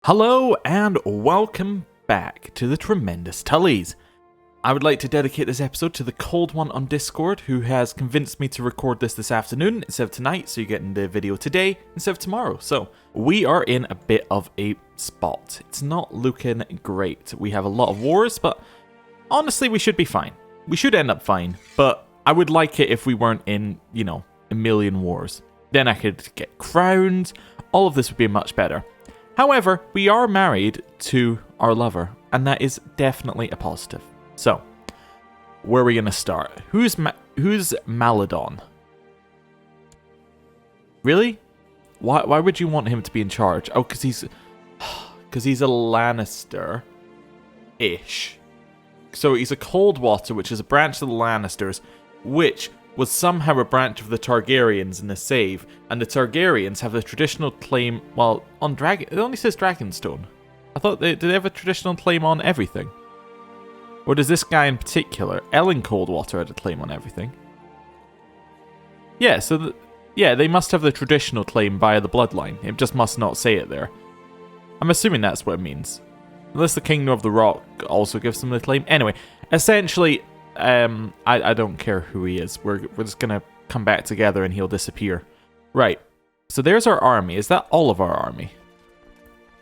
Hello and welcome back to the tremendous Tullys. I would like to dedicate this episode to the cold one on Discord who has convinced me to record this afternoon instead of tonight, so you're getting the video today instead of tomorrow. So we are in a bit of a spot. It's not looking great. We have a lot of wars, but honestly we should be fine. We should end up fine, but I would like it if we weren't in, a million wars. Then I could get crowned. All of this would be much better. However, we are married to our lover, and that is definitely a positive. So, where are we going to start? Who's Maladon? Really? Why would you want him to be in charge? Oh, because he's a Lannister-ish. So he's a Coldwater, which is a branch of the Lannisters, which was somehow a branch of the Targaryens in the save, and the Targaryens have the traditional claim, well, on Dragon... It only says Dragonstone. I thought did they have a traditional claim on everything? Or does this guy in particular, Ellen Coldwater, had a claim on everything? Yeah, so they must have the traditional claim via the bloodline. It just must not say it there. I'm assuming that's what it means. Unless the Kingdom of the Rock also gives them the claim. Anyway, essentially... I don't care who he is. We're just gonna come back together and he'll disappear. Right. So there's our army. Is that all of our army?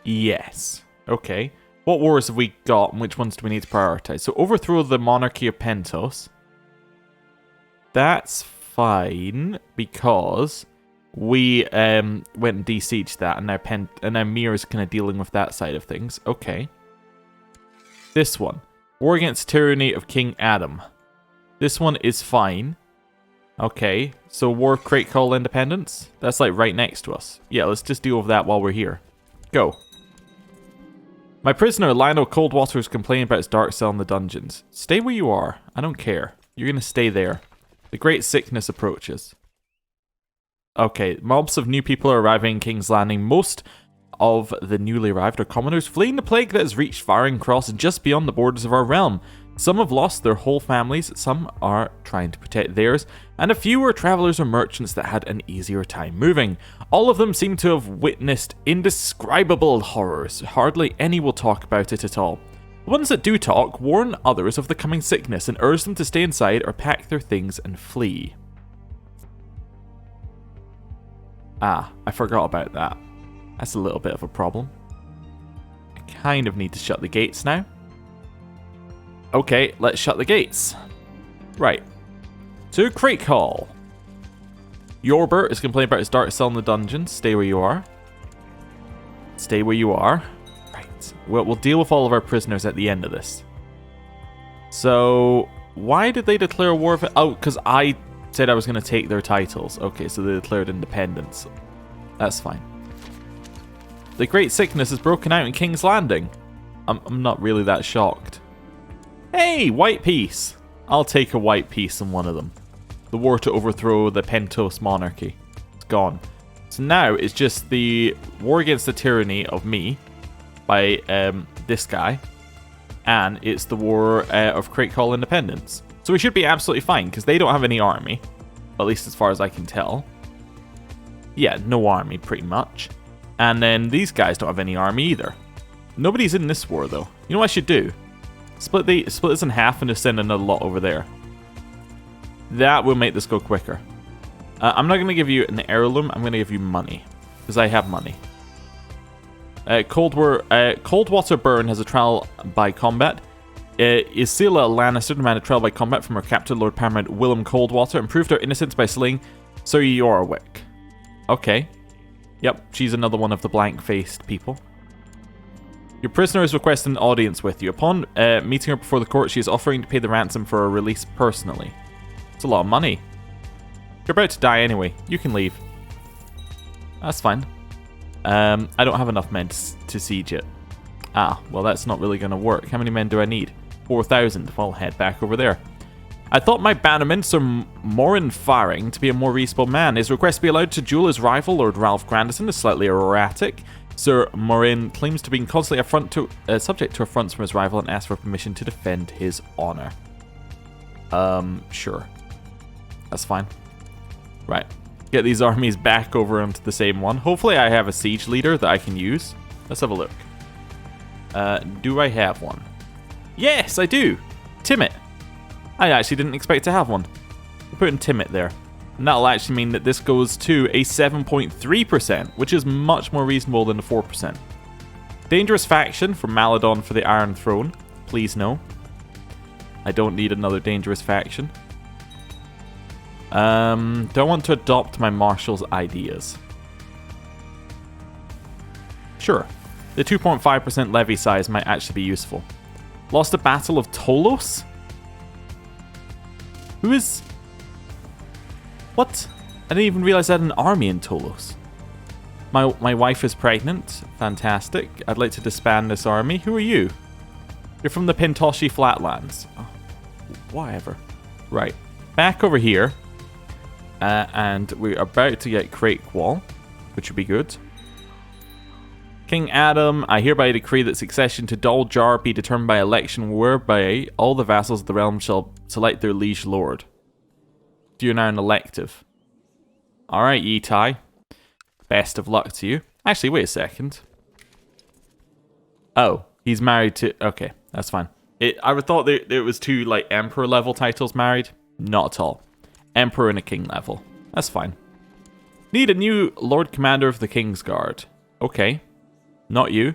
Yes. Okay. What wars have we got and which ones do we need to prioritize? So overthrow the monarchy of Pentos. That's fine because we went and besieged that, and now Mir is kind of dealing with that side of things. Okay. This one. War against tyranny of King Adam. This one is fine. Okay, so War of Crate Call Independence? That's like right next to us. Yeah, let's just deal with that while we're here. Go. My prisoner, Lionel Coldwater, is complaining about his dark cell in the dungeons. Stay where you are. I don't care. You're going to stay there. The great sickness approaches. Okay, mobs of new people are arriving in King's Landing. Most of the newly arrived are commoners fleeing the plague that has reached Firing Cross and just beyond the borders of our realm. Some have lost their whole families, some are trying to protect theirs, and a few are travelers or merchants that had an easier time moving. All of them seem to have witnessed indescribable horrors. Hardly any will talk about it at all. The ones that do talk warn others of the coming sickness and urge them to stay inside or pack their things and flee. Ah, I forgot about that. That's a little bit of a problem. I kind of need to shut the gates now. Okay, let's shut the gates. Right. To Crate Call. Yorbert is complaining about his dark cell in the dungeon. Stay where you are. Stay where you are. Right. We'll deal with all of our prisoners at the end of this. So, why did they declare war? Oh, because I said I was going to take their titles. Okay, so they declared independence. That's fine. The great sickness has broken out in King's Landing. I'm not really that shocked. Hey, white peace. I'll take a white peace in one of them. The war to overthrow the Pentos monarchy. It's gone. So now it's just the war against the tyranny of me by this guy. And it's the war of Crate Call Independence. So we should be absolutely fine because they don't have any army. At least as far as I can tell. Yeah, no army pretty much. And then these guys don't have any army either. Nobody's in this war though. You know what I should do? Split this in half and just send another lot over there. That will make this go quicker. I'm not going to give you an heirloom. I'm going to give you money. Because I have money. Coldwater Burn has a trial by combat. Isila Lannister demanded trial by combat from her captain, Lord Paramount Willem Coldwater, and proved her innocence by slaying Sir Yorwick. Okay. Yep, she's another one of the blank-faced people. Your prisoner is requesting an audience with you. Upon meeting her before the court, she is offering to pay the ransom for her release personally. It's a lot of money. You're about to die anyway. You can leave. That's fine. I don't have enough men to siege it. Ah, well that's not really going to work. How many men do I need? 4,000. Well, head back over there. I thought my bannerman, Sir Morin Faring, to be a more reasonable man. His request to be allowed to duel his rival, Lord Ralph Grandison, is slightly erratic. Sir Morin claims to be constantly subject to affronts from his rival and asks for permission to defend his honor. Sure. That's fine. Right. Get these armies back over onto the same one. Hopefully I have a siege leader that I can use. Let's have a look. Do I have one? Yes, I do. Timid. I actually didn't expect to have one. We're putting Timid there. And that'll actually mean that this goes to a 7.3%, which is much more reasonable than the 4%. Dangerous faction for Maladon for the Iron Throne. Please no. I don't need another dangerous faction. Do I want to adopt my marshal's ideas? Sure. The 2.5% levy size might actually be useful. Lost the Battle of Tullys? Who is... What? I didn't even realize I had an army in Tullys. My wife is pregnant. Fantastic. I'd like to disband this army. Who are you? You're from the Pentoshi Flatlands. Oh, whatever. Right. Back over here. And we're about to get Crake Wall, which would be good. King Adam, I hereby decree that succession to Dol Jar be determined by election, whereby all the vassals of the realm shall select their liege lord. You're now an elective. Alright, Yitai. Best of luck to you. Actually, wait a second. Oh, he's married to... Okay, that's fine. I would thought there was two, like, emperor level titles married. Not at all. Emperor and a king level. That's fine. Need a new Lord Commander of the King's Guard. Okay. Not you.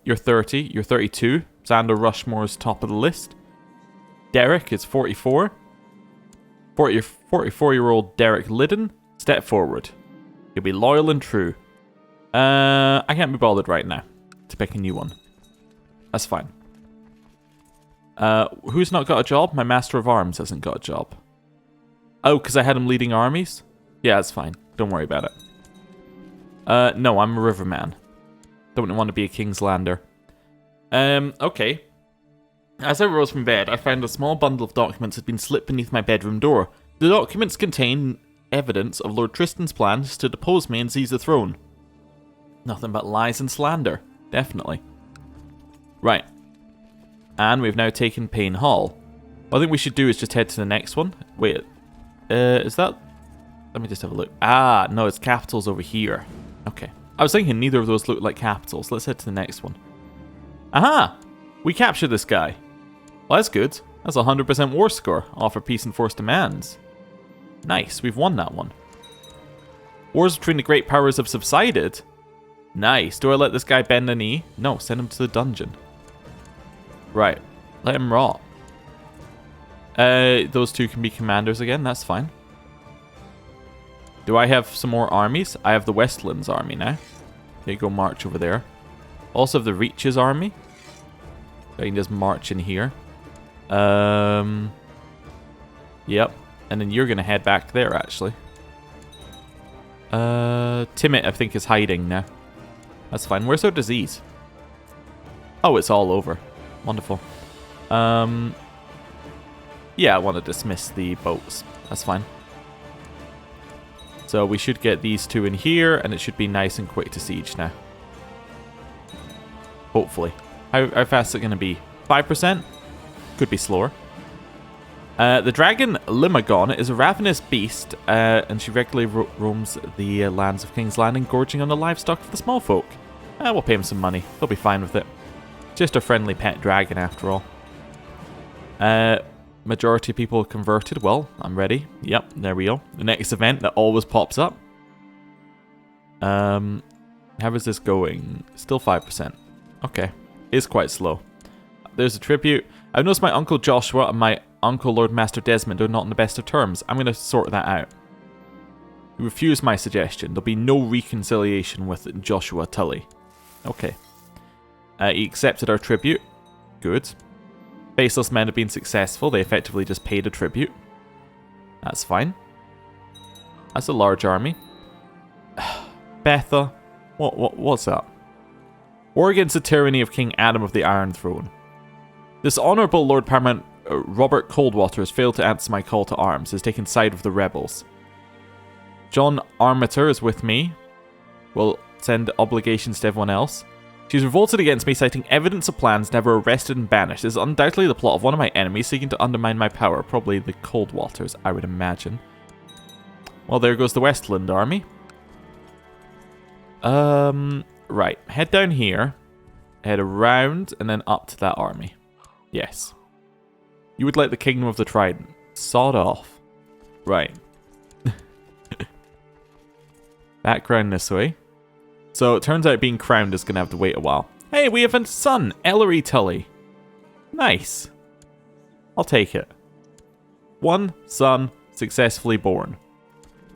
You're 30. You're 32. Xander Rushmore's top of the list. Derek is 44. 44-year-old Derek Liddon. Step forward. You'll be loyal and true. I can't be bothered right now to pick a new one. That's fine. Who's not got a job? My Master of Arms hasn't got a job. Oh, because I had him leading armies? Yeah, that's fine. Don't worry about it. No, I'm a riverman. Don't want to be a King's Lander. Okay. As I rose from bed, I found a small bundle of documents had been slipped beneath my bedroom door. The documents contain evidence of Lord Tristan's plans to depose me and seize the throne. Nothing but lies and slander. Definitely. Right. And we've now taken Payne Hall. What I think we should do is just head to the next one. Wait. Is that... Let me just have a look. Ah, no, it's capitals over here. Okay. I was thinking neither of those look like capitals. Let's head to the next one. Aha! We captured this guy. Well, that's good. That's a 100% war score. Offer peace and force demands. Nice, we've won that one. Wars between the great powers have subsided. Nice. Do I let this guy bend a knee? No, send him to the dungeon. Right. Let him rot. Those two can be commanders again. That's fine. Do I have some more armies? I have the Westlands army now. There you go, march over there. Also have the Reaches army. So I can just march in here. Yep. And then you're going to head back there, actually. Timid, I think, is hiding now. That's fine. Where's our disease? Oh, it's all over. Wonderful. Yeah, I want to dismiss the boats. That's fine. So we should get these two in here, and it should be nice and quick to siege now. Hopefully. How fast is it going to be? 5%? Could be slower. The dragon Limagon is a ravenous beast, and she regularly roams the lands of King's Landing, gorging on the livestock of the small folk. We'll pay him some money. They'll be fine with it. Just a friendly pet dragon, after all. Majority of people converted. Well, I'm ready. Yep, there we go. The next event that always pops up. How is this going? Still 5%. Okay. It's quite slow. There's a tribute. I've noticed my Uncle Joshua and my Uncle Lord Master Desmond are not in the best of terms. I'm going to sort that out. He refused my suggestion. There'll be no reconciliation with Joshua Tully. Okay. He accepted our tribute. Good. Faceless men have been successful. They effectively just paid a tribute. That's fine. That's a large army. Betha. What's up? War against the tyranny of King Adam of the Iron Throne. This honourable Lord Paramount Robert Coldwater has failed to answer my call to arms, has taken side with the rebels. John Armator is with me. We'll send obligations to everyone else. She's revolted against me, citing evidence of plans never arrested and banished. This is undoubtedly the plot of one of my enemies seeking to undermine my power. Probably the Coldwaters, I would imagine. Well, there goes the Westland army. Right. Head down here. head around and then up to that army. Yes. You would like the Kingdom of the Trident. Sod off. Right. Background this way. So it turns out being crowned is going to have to wait a while. Hey, we have a son, Ellery Tully. Nice. I'll take it. One son successfully born.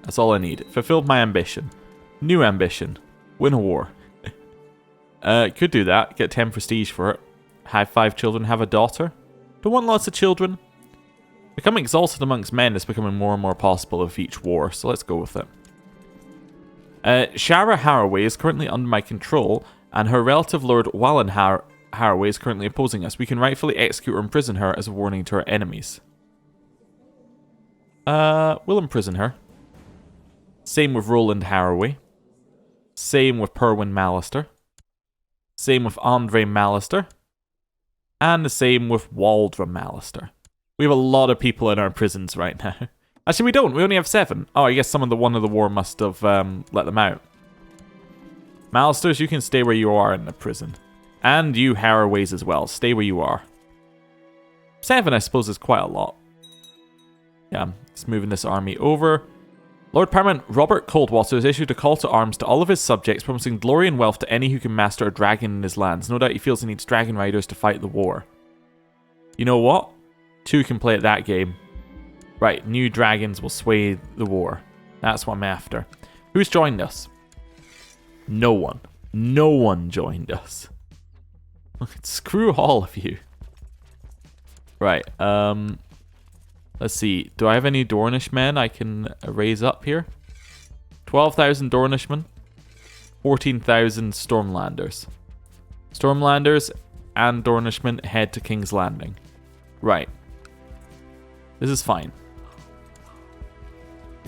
That's all I need. Fulfilled my ambition. New ambition. Win a war. Could do that. Get 10 prestige for it. Have 5 children. Have a daughter. Don't want lots of children. Becoming exalted amongst men is becoming more and more possible with each war, so let's go with it. Shara Haraway is currently under my control, and her relative Lord Wallen Haraway is currently opposing us. We can rightfully execute or imprison her as a warning to our enemies. We'll imprison her. Same with Roland Haraway. Same with Perwyn Mallister. Same with Andre Mallister. And the same with Waldra Mallister. We have a lot of people in our prisons right now. Actually, we don't. We only have 7. Oh, I guess some of the one of the war must have let them out. Mallisters, you can stay where you are in the prison. And you Haraways as well. Stay where you are. 7, I suppose, is quite a lot. Yeah, just moving this army over. Lord Paramount Robert Coldwater has issued a call to arms to all of his subjects, promising glory and wealth to any who can master a dragon in his lands. No doubt he feels he needs dragon riders to fight the war. You know what? 2 can play at that game. Right, new dragons will sway the war. That's what I'm after. Who's joined us? No one. No one joined us. Screw all of you. Right, let's see. Do I have any Dornish men I can raise up here? 12,000 Dornishmen. 14,000 Stormlanders. Stormlanders and Dornishmen head to King's Landing. Right. This is fine.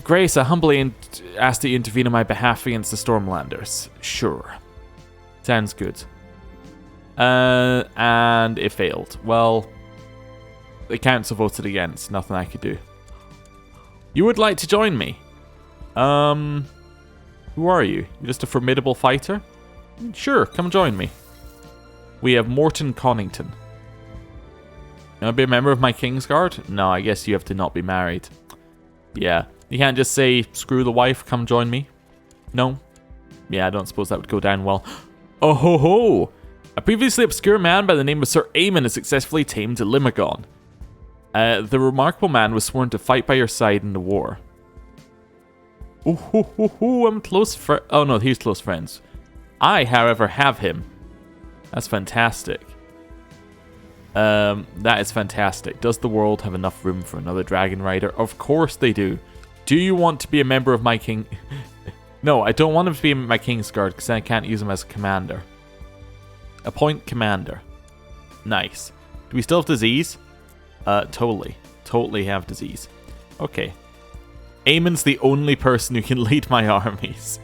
Grace, I humbly ask that you intervene on my behalf against the Stormlanders. Sure. Sounds good. And it failed. Well, the council voted against. Nothing I could do. You would like to join me? Who are you? You're just a formidable fighter? Sure, come join me. We have Morton Connington. You want to be a member of my Kingsguard? No, I guess you have to not be married. Yeah. You can't just say, screw the wife, come join me. No. Yeah, I don't suppose that would go down well. Oh ho ho! A previously obscure man by the name of Sir Aemon has successfully tamed Limagon. The remarkable man was sworn to fight by your side in the war. Ooh, hoo, hoo, hoo, I'm close friends. Oh no, he's close friends. I, however, have him. That's fantastic. That is fantastic. Does the world have enough room for another dragon rider? Of course they do. Do you want to be a member of my king? No, I don't want him to be my Kingsguard because then I can't use him as a commander. Appoint commander. Nice. Do we still have disease? Totally. Totally have disease. Okay. Aemon's the only person who can lead my armies.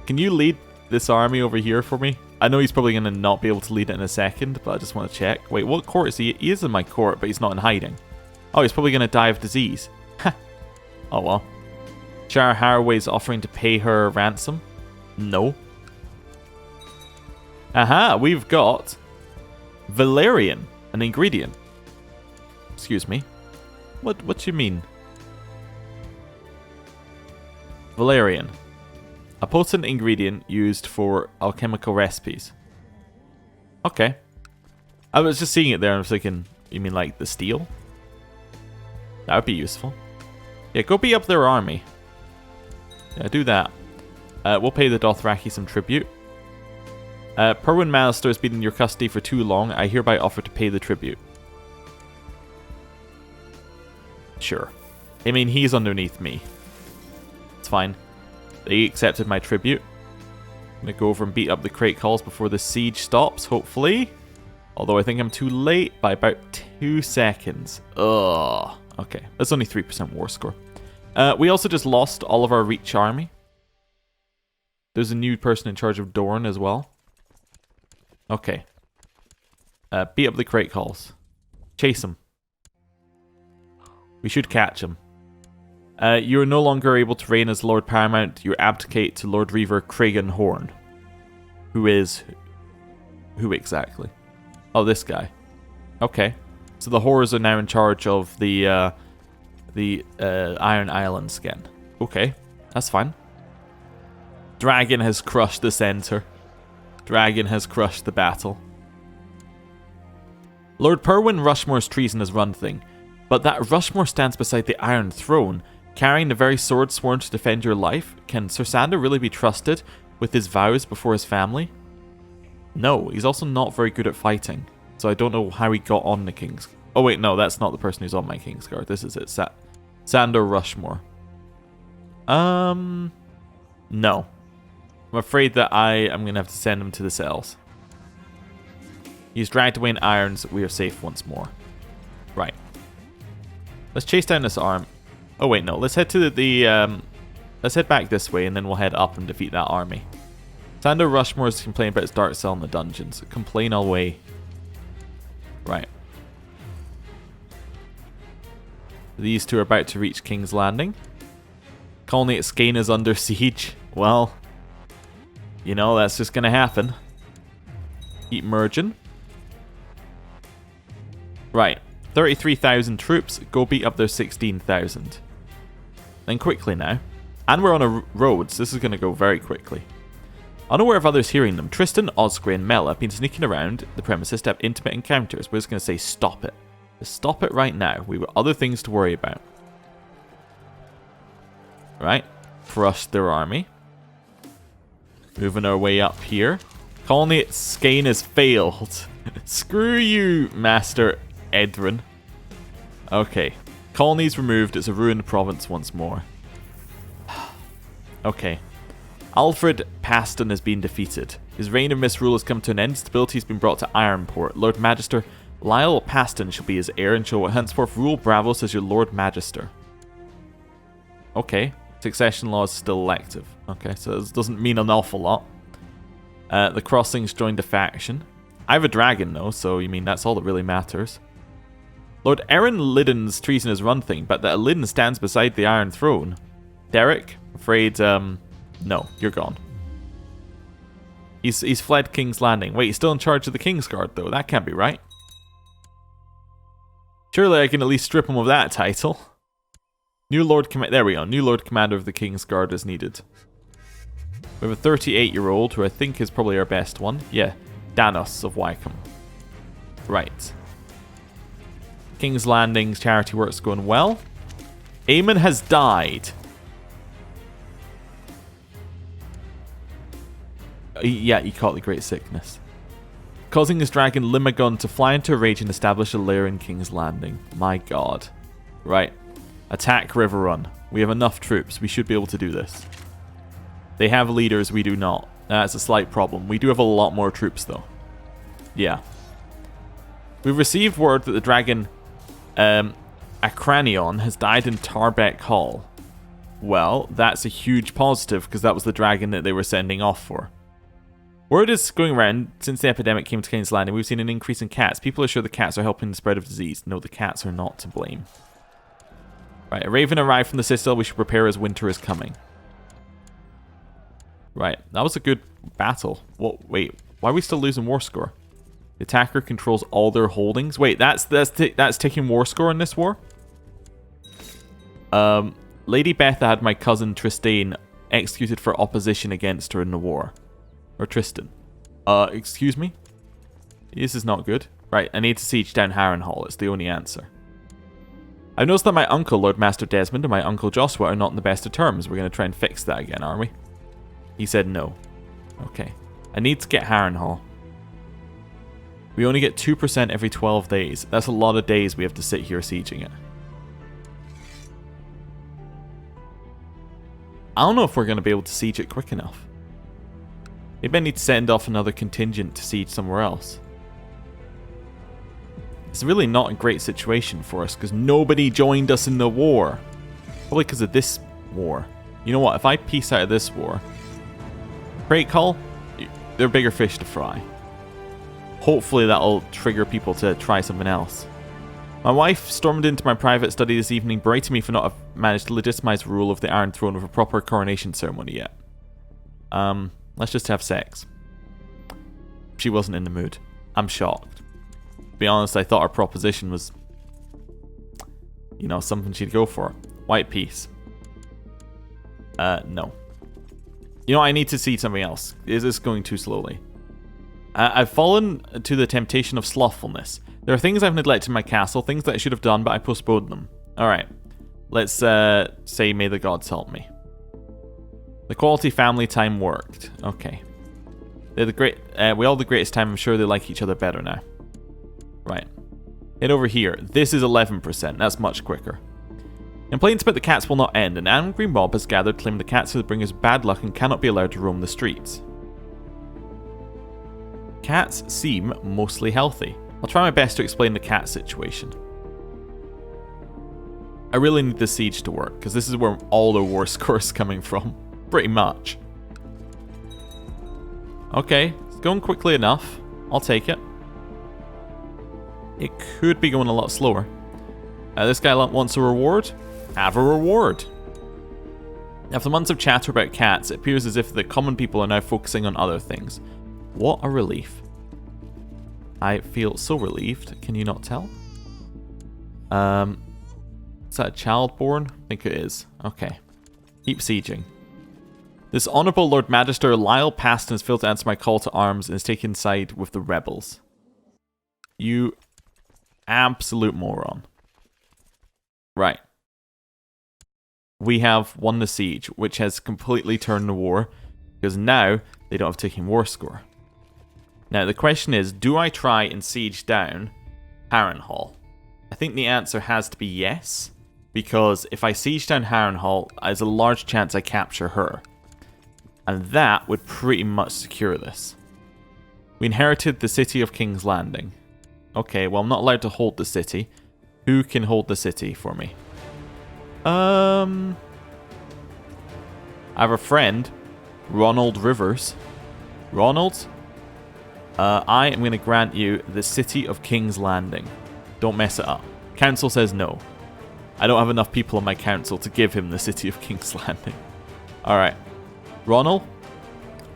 Can you lead this army over here for me? I know he's probably going to not be able to lead it in a second, but I just want to check. Wait, what court is he? He is in my court, but he's not in hiding. Oh, he's probably going to die of disease. Oh well. Shara Haraway's offering to pay her ransom? No. Aha, we've got Valerian, an ingredient. Excuse me. What do you mean? Valerian. A potent ingredient used for alchemical recipes. Okay. I was just seeing it there and I was thinking, you mean like the steel? That would be useful. Yeah, go beat up their army. Yeah, do that. We'll pay the Dothraki some tribute. Perwyn Mallister has been in your custody for too long. I hereby offer to pay the tribute. Sure. I mean, he's underneath me. It's fine. They accepted my tribute. I'm going to go over and beat up the crate calls before the siege stops, hopefully. Although I think I'm too late by about 2 seconds. Ugh. Okay, that's only 3% war score. We also just lost all of our Reach army. There's a new person in charge of Dorne as well. Okay. Beat up the crate calls. Chase him. We should catch him. You are no longer able to reign as Lord Paramount. You abdicate to Lord Reaver Cragen Horn. Who is Who exactly? Oh, this guy. Okay. So the Horrors are now in charge of the Iron Islands again. Okay, that's fine. Dragon has crushed the center. Dragon has crushed the battle. Lord Perwyn Rushmore's treason has run thing, but that Rushmore stands beside the Iron Throne, carrying the very sword sworn to defend your life. Can Sir Sandor really be trusted with his vows before his family? No, he's also not very good at fighting, so I don't know how he got on the King's... Oh wait, no, that's not the person who's on my Kingsguard. This is it, Sandor Rushmore. No. I'm afraid that I am going to have to send him to the cells. He's dragged away in irons. We are safe once more. Right. Let's chase down this arm. Oh wait, no. Let's head to let's head back this way, and then we'll head up and defeat that army. Sandor Rushmore's complaining about his dark cell in the dungeons. Complain away. Right. These two are about to reach King's Landing. Colony at Skane is under siege. Well, you know, that's just going to happen. Keep merging. Right. 33,000 troops. Go beat up their 16,000. Then quickly now. And we're on a road, so this is going to go very quickly. Unaware of others hearing them, Tristan, Osgray, and Mel have been sneaking around the premises to have intimate encounters. We're just going to say stop it. Just stop it right now. We've got other things to worry about. Right. Crush their army. Moving our way up here. Colony at Skane has failed. Screw you, Master Edrin. Okay. Colony's removed. It's a ruined province once more. Okay. Alfred Paston has been defeated. His reign of misrule has come to an end. Stability has been brought to Ironport. Lord Magister Lyle Paston shall be his heir and shall henceforth rule Bravos as your Lord Magister. Okay. Succession law is still elective. Okay, so this doesn't mean an awful lot. The Crossings joined a faction. I have a dragon though, so you mean that's all that really matters. Lord Aaron Liddon's treason has run thing, but that Liddon stands beside the Iron Throne. Derek, afraid, no, you're gone. He's fled King's Landing. Wait, he's still in charge of the Kingsguard though. That can't be right. Surely I can at least strip him of that title. New Lord there we go. New Lord Commander of the Kingsguard is needed. We have a 38-year-old who I think is probably our best one. Yeah, Danos of Wycombe. Right. King's Landing's charity work's going well. Aemon has died. Yeah, he caught the Great Sickness. Causing his dragon Limagon to fly into a rage and establish a lair in King's Landing. My god. Right. Attack River Run. We have enough troops. We should be able to do this. They have leaders. We do not. That's a slight problem. We do have a lot more troops, though. Yeah. We've received word that the dragon Acranion has died in Tarbeck Hall. Well, that's a huge positive, because that was the dragon that they were sending off for. Word is going around, since the epidemic came to King's Landing, we've seen an increase in cats. People are sure the cats are helping the spread of disease. No, the cats are not to blame. Right, a raven arrived from the citadel. We should prepare as winter is coming. Right, that was a good battle. What? Wait, why are we still losing war score? The attacker controls all their holdings. Wait, that's taking war score in this war? Lady Betha had my cousin Tristane executed for opposition against her in the war. Or Tristan. Excuse me? This is not good. Right, I need to siege down Harrenhal. It's the only answer. I've noticed that my uncle, Lord Master Desmond, and my uncle Joshua are not in the best of terms. We're going to try and fix that again, are we? He said no. Okay. I need to get Harrenhal. We only get 2% every 12 days. That's a lot of days we have to sit here sieging it. I don't know if we're going to be able to siege it quick enough. Maybe I need to send off another contingent to siege somewhere else. It's really not a great situation for us because nobody joined us in the war. Probably because of this war. You know what? If I peace out of this war, Great Call, they're bigger fish to fry. Hopefully that'll trigger people to try something else. My wife stormed into my private study this evening, berating me for not have managed to legitimize rule of the Iron Throne with a proper coronation ceremony yet. Let's just have sex. she wasn't in the mood. I'm shocked. To be honest, I thought our proposition was, you know, something she'd go for. White peace. No. You know, I need to see something else. Is this going too slowly? I've fallen to the temptation of slothfulness. There are things I've neglected in my castle, things that I should have done, but I postponed them. Alright. Let's say, may the gods help me. The quality family time worked. Okay. They're we all the greatest time. I'm sure they like each other better now. Right. Head over here. This is 11%. That's much quicker. Complaints about the cats will not end. An angry mob has gathered, claiming the cats will bring us bad luck and cannot be allowed to roam the streets. Cats seem mostly healthy. I'll try my best to explain the cat situation. I really need the siege to work, because this is where all the war score is coming from. Pretty much. Okay, it's going quickly enough. I'll take it. It could be going a lot slower. This guy wants a reward. Have a reward. After months of chatter about cats, it appears as if the common people are now focusing on other things. What a relief. I feel so relieved. Can you not tell? Is that a child born? I think it is. Okay. Keep sieging. This Honourable Lord Magister Lyle Paston has failed to answer my call to arms and is taken side with the rebels. You absolute moron. Right. We have won the siege, which has completely turned the war, because now they don't have taken war score. Now the question is, do I try and siege down Harrenhal? I think the answer has to be yes, because if I siege down Harrenhal, there's a large chance I capture her. And that would pretty much secure this. We inherited the city of King's Landing. Okay, well I'm not allowed to hold the city. Who can hold the city for me? I have a friend, Ronald Rivers. Ronald? I am going to grant you the city of King's Landing. Don't mess it up. Council says no. I don't have enough people on my council to give him the city of King's Landing. Alright. Ronald,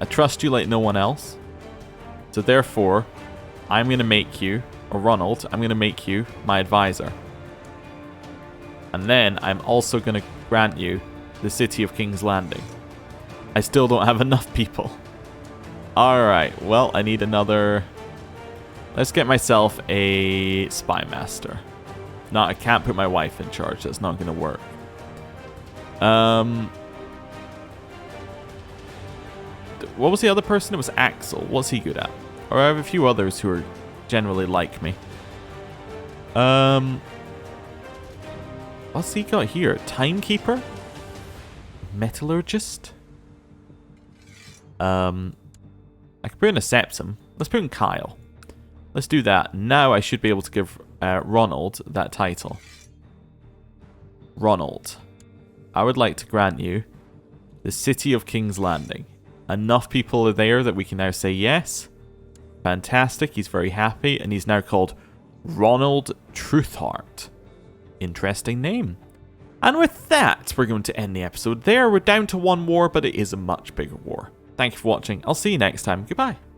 I trust you like no one else. So therefore, I'm going to make you, or Ronald, I'm going to make you my advisor. And then I'm also going to grant you the city of King's Landing. I still don't have enough people. Alright, well, I need another... Let's get myself a spy master. No, I can't put my wife in charge. That's not going to work. What was the other person? It was Axel. What's he good at? Or I have a few others who are generally like me. What's he got here? Timekeeper? Metallurgist? I could put in a Septim. Let's put in Kyle. Let's do that. Now I should be able to give Ronald that title. Ronald, I would like to grant you the city of King's Landing. Enough people are there that we can now say yes. Fantastic. He's very happy. And he's now called Ronald Truthheart. Interesting name. And with that, we're going to end the episode there. We're down to one war, but it is a much bigger war. Thank you for watching. I'll see you next time. Goodbye.